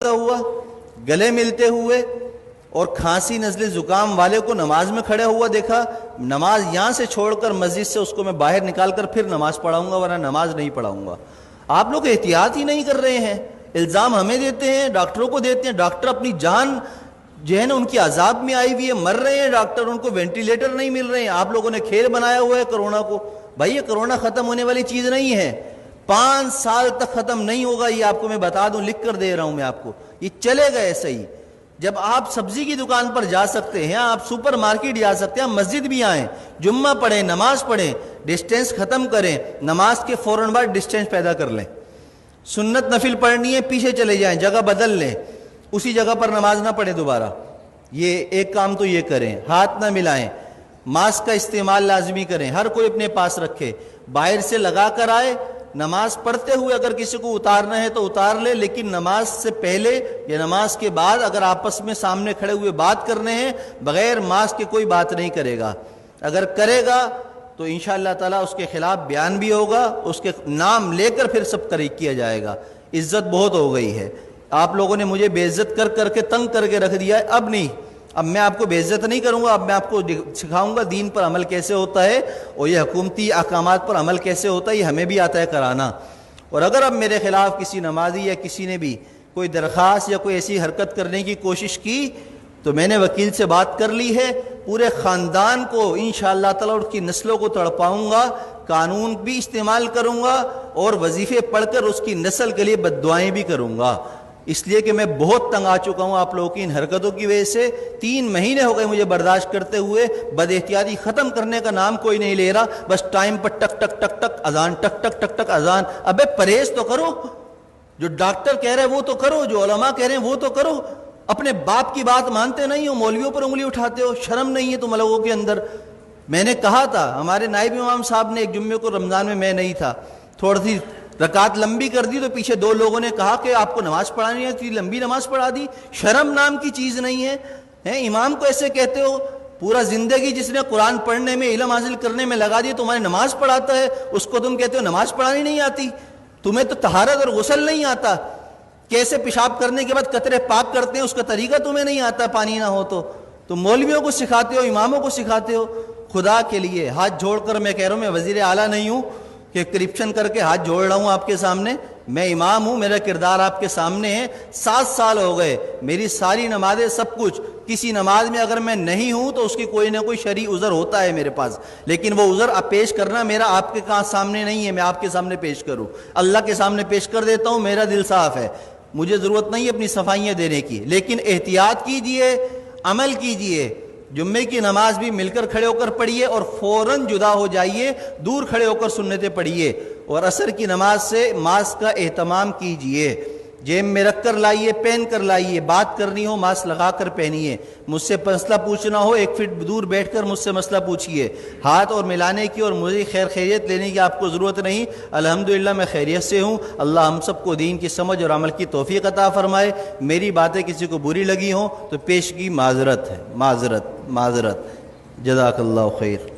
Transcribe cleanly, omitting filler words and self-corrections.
हुआ, गले मिलते हुए और खांसी नज़ले ज़ुकाम वाले को नमाज में खड़े हुआ देखा, नमाज यहाँ से छोड़कर मस्जिद से उसको मैं बाहर निकाल कर फिर नमाज पढ़ाऊंगा, वरना नमाज नहीं पढ़ाऊंगा। आप लोग एहतियात ही नहीं कर रहे हैं, इल्ज़ाम हमें देते हैं, डॉक्टरों को देते हैं। डॉक्टर अपनी जान जो है ना उनकी अजाब में आई हुई है, मर रहे हैं डॉक्टर, उनको वेंटिलेटर नहीं मिल रहे हैं। आप लोगों ने खेल बनाया हुआ है कोरोना को। भाई ये कोरोना ख़त्म होने वाली चीज़ नहीं है, 5 साल तक ख़त्म नहीं होगा, ये आपको मैं बता दूं, लिख कर दे रहा हूं मैं आपको, ये चलेगा ऐसे ही। जब आप सब्जी की दुकान पर जा सकते हैं, आप सुपर मार्केट जा सकते हैं, आप मस्जिद भी आएँ, जुम्मा पढ़ें, नमाज पढ़ें, डिस्टेंस ख़त्म करें, नमाज के फ़ौरन बाद डिस्टेंस पैदा कर लें। सुन्नत नफिल पढ़नी है, पीछे चले जाएं, जगह बदल लें, उसी जगह पर नमाज ना पढ़ें दोबारा। ये एक काम तो ये करें, हाथ ना मिलाएं, मास्क का इस्तेमाल लाजमी करें, हर कोई अपने पास रखे, बाहर से लगा कर आए। नमाज पढ़ते हुए अगर किसी को उतारना है तो उतार ले, लेकिन नमाज से पहले या नमाज के बाद अगर आपस में सामने खड़े हुए बात करने हैं, बगैर मास्क के कोई बात नहीं करेगा। अगर करेगा तो इंशाअल्लाह ताला उसके खिलाफ बयान भी होगा, उसके नाम लेकर फिर सब तरीक किया जाएगा। इज्जत बहुत हो गई है, आप लोगों ने मुझे बेइज्जत कर करके तंग करके रख दिया है। अब नहीं, अब मैं आपको बेइज्जत नहीं करूंगा, अब मैं आपको सिखाऊंगा दीन पर अमल कैसे होता है और ये हुकूमती अहकामात पर अमल कैसे होता है, ये हमें भी आता है कराना। और अगर अब मेरे खिलाफ किसी नमाजी या किसी ने भी कोई दरख्वास्त या कोई ऐसी हरकत करने की कोशिश की तो मैंने वकील से बात कर ली है, पूरे ख़ानदान को इंशाअल्लाह ताला उसकी नस्लों को तड़पाऊंगा, कानून भी इस्तेमाल करूंगा और वजीफ़े पढ़कर उसकी नस्ल के लिए बद्दुआएं भी करूंगा। इसलिए कि मैं बहुत तंग आ चुका हूं आप लोगों की इन हरकतों की वजह से। 3 महीने हो गए मुझे बर्दाश्त करते हुए, बदएहतियाती ख़त्म करने का नाम कोई नहीं ले रहा, बस टाइम पर टक टक टक टक अजान, टक टक टक टक अजान। अबे परहेज तो करो, जो डॉक्टर कह रहे हैं वो तो करो, जो उलमा कह रहे हैं वो तो करो। अपने बाप की बात मानते नहीं हो, मौलवियों पर उंगली उठाते हो, शर्म नहीं है तुम लोगों के अंदर। मैंने कहा था, हमारे नायब इमाम साहब ने एक जुम्मे को, रमज़ान में मैं नहीं था, थोड़ी सी रकात लंबी कर दी तो पीछे 2 लोगों ने कहा कि आपको नमाज पढ़ानी है, तो लंबी नमाज पढ़ा दी। शर्म नाम की चीज़ नहीं है, इमाम को ऐसे कहते हो? पूरा ज़िंदगी जिसने कुरान पढ़ने में, इल्म हासिल करने में लगा दी, तुम्हारी नमाज पढ़ाता है, उसको तुम कहते हो नमाज पढ़ानी नहीं आती? तुम्हें तो तहारत और गुस्ल नहीं आता, कैसे पेशाब करने के बाद कतरे पाक करते हैं उसका तरीका तुम्हें नहीं आता, पानी ना हो तो। तुम मौलवियों को सिखाते हो, इमामों को सिखाते हो। खुदा के लिए हाथ जोड़कर मैं कह रहा हूँ, मैं वज़ीर आला नहीं हूँ कि करप्शन करके हाथ जोड़ रहा हूँ आपके सामने। मैं इमाम हूँ, मेरा किरदार आपके सामने है। 7 साल हो गए, मेरी सारी नमाजें, सब कुछ, किसी नमाज में अगर मैं नहीं हूँ तो उसकी कोई ना कोई शरई उज़र होता है मेरे पास, लेकिन वो उज़र अब पेश करना मेरा आपके सामने नहीं है, मैं आपके सामने पेश करूँ, अल्लाह के सामने पेश कर देता हूँ। मेरा दिल साफ़ है, मुझे ज़रूरत नहीं है अपनी सफाइयाँ देने की, लेकिन एहतियात कीजिए, अमल कीजिए। जुम्मे की नमाज भी मिलकर खड़े होकर पढ़िए और फ़ौरन जुदा हो जाइए, दूर खड़े होकर सुन्नतें पढ़िए। और असर की नमाज से मास्क का एहतमाम कीजिए, जेब में रख कर लाइए, पहन कर लाइए, बात करनी हो मास्क लगा कर पहनिए, मुझसे मसला पूछना हो 1 फीट दूर बैठकर मुझसे मसला पूछिए। हाथ और मिलाने की और मुझे खैरियत लेने की आपको ज़रूरत नहीं, अल्हम्दुलिल्लाह मैं खैरियत से हूँ। अल्लाह हम सबको दीन की समझ और अमल की तौफीक अता फरमाए। मेरी बातें किसी को बुरी लगी हों तो पेश की माजरत है, माजरत माजरत। जज़ाकल्लाहु खैर।